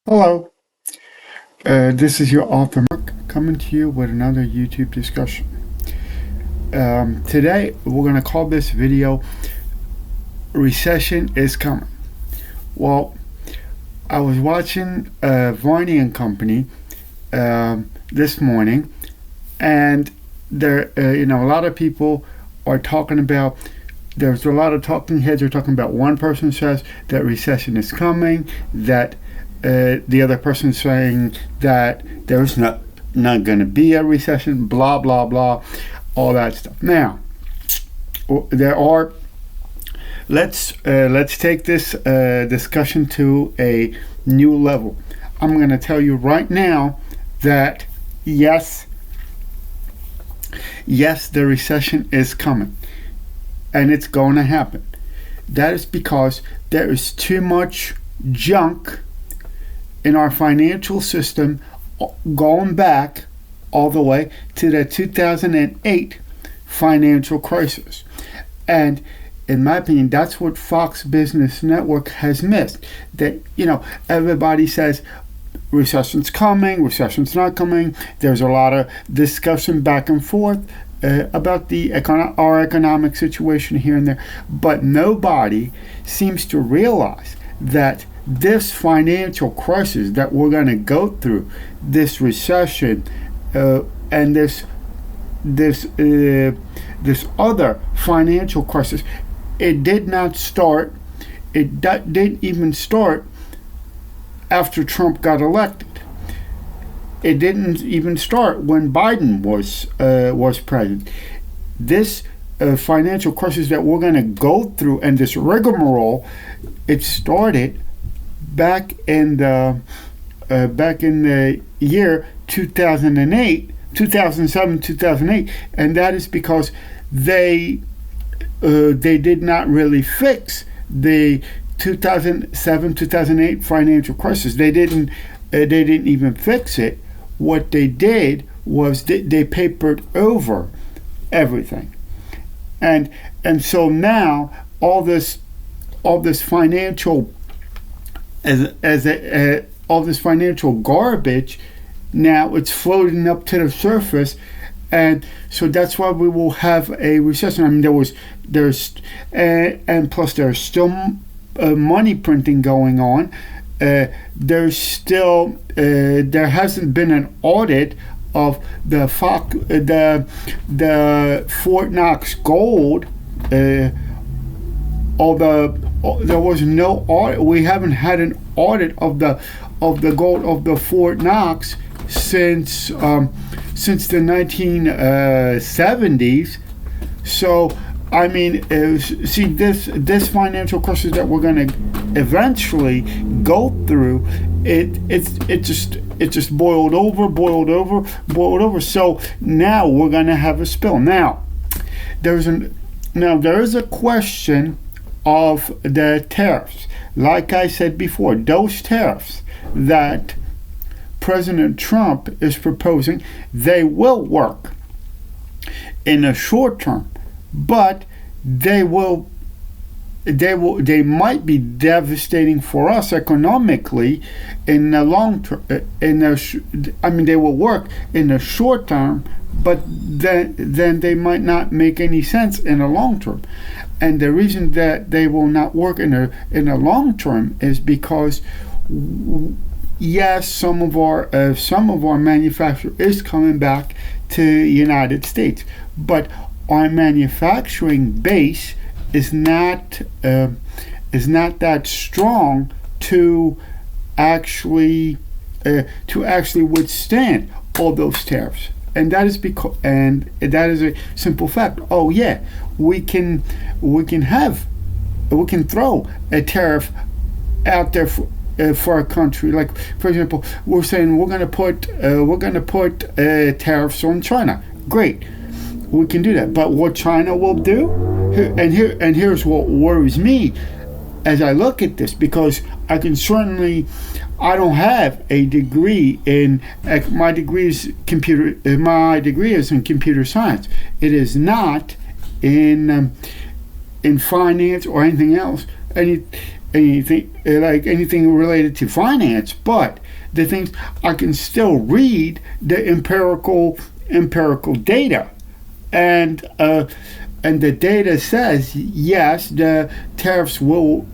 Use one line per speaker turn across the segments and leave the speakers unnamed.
Hello, this is your author Mark coming to you with another YouTube discussion. Today we're going to call this video Recession is Coming. Well, I was watching Varney and Company this morning, and there, a lot of people are talking about. There's a lot of talking heads are talking about. One person says that recession is coming, that the other person saying that there's not going to be a recession, blah blah blah, all that stuff. Now, there are. Let's take this discussion to a new level. I'm going to tell you right now that yes, the recession is coming, and it's going to happen. That is because there is too much junk in our financial system, going back all the way to the 2008 financial crisis. And in my opinion, that's what Fox Business Network has missed. That, everybody says recession's coming, recession's not coming. There's a lot of discussion back and forth about our economic situation here and there. But nobody seems to realize that this financial crisis that we're going to go through, this recession, and this other financial crisis, it did not start. Didn't even start after Trump got elected. It didn't even start when Biden was president. This financial crisis that we're going to go through, and this rigmarole, it started back in the year 2007, 2008, and that is because they did not really fix the 2007, 2008 financial crisis. They didn't even fix it. What they did was they papered over everything, and so now all this financial all this financial garbage, now it's floating up to the surface, and so that's why we will have a recession. I mean, and plus there's still money printing going on. There's still there hasn't been an audit of the Fort Knox gold. There was no audit. We haven't had an audit of the gold of the Fort Knox since the 1970s. So I mean, see, this financial crisis that we're going to eventually go through, it just boiled over. So now we're going to have a spill. Now there is a question of the tariffs. Like I said before, those tariffs that President Trump is proposing, they will work in the short term, but they might be devastating for us economically in the long term. They will work in the short term, but then they might not make any sense in the long term. And the reason that they will not work in the long term is because, yes, some of our manufacturing is coming back to the United States, but our manufacturing base is not that strong to actually withstand all those tariffs. And that is that is a simple fact. Oh yeah, we can throw a tariff out there for a country. Like, for example, we're saying we're going to put tariffs on China. Great, we can do that. But what China will do, here's what worries me as I look at this, because I don't have a degree in my degree is in computer science. It is not in finance or anything else. anything related to finance, but the things I can still read the empirical data, and the data says yes, the tariffs will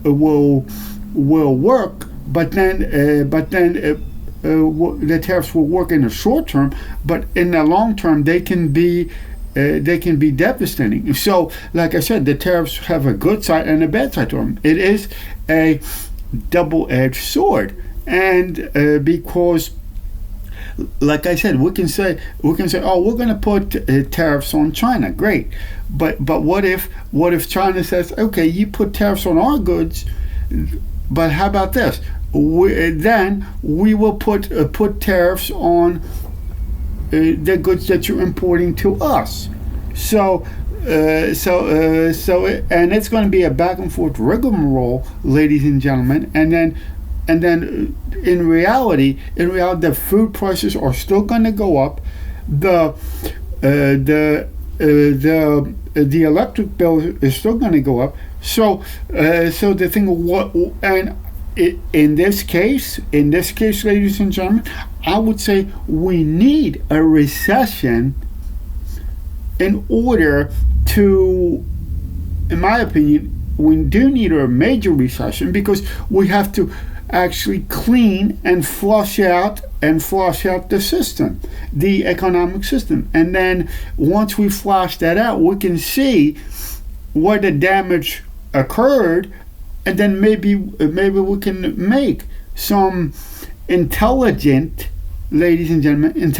work, but then the tariffs will work in the short term, but in the long term they can be devastating. So, like I said, the tariffs have a good side and a bad side to them. It is a double-edged sword, and because, like I said, we can say, oh, we're going to put tariffs on China. Great, but what if China says, okay, you put tariffs on our goods, but how about this? Then we will put tariffs on the goods that you're importing to us. So and it's going to be a back and forth rigmarole, ladies and gentlemen. And then in reality, the food prices are still going to go up. The electric bill is still going to go up. So the thing, and in this case, ladies and gentlemen, I would say we need a recession in order to, in my opinion, we do need a major recession, because we have to actually clean and flush out the system, the economic system. And then once we flush that out, we can see where the damage occurred, and then maybe we can make some intelligent, ladies and gentlemen,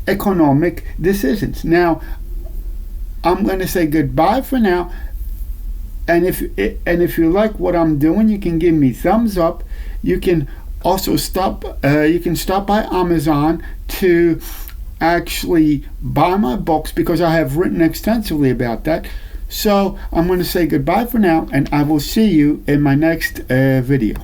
economic decisions. Now, I'm going to say goodbye for now. And if you like what I'm doing, you can give me thumbs up. You can also stop by Amazon to actually buy my books, because I have written extensively about that. So I'm going to say goodbye for now, and I will see you in my next video.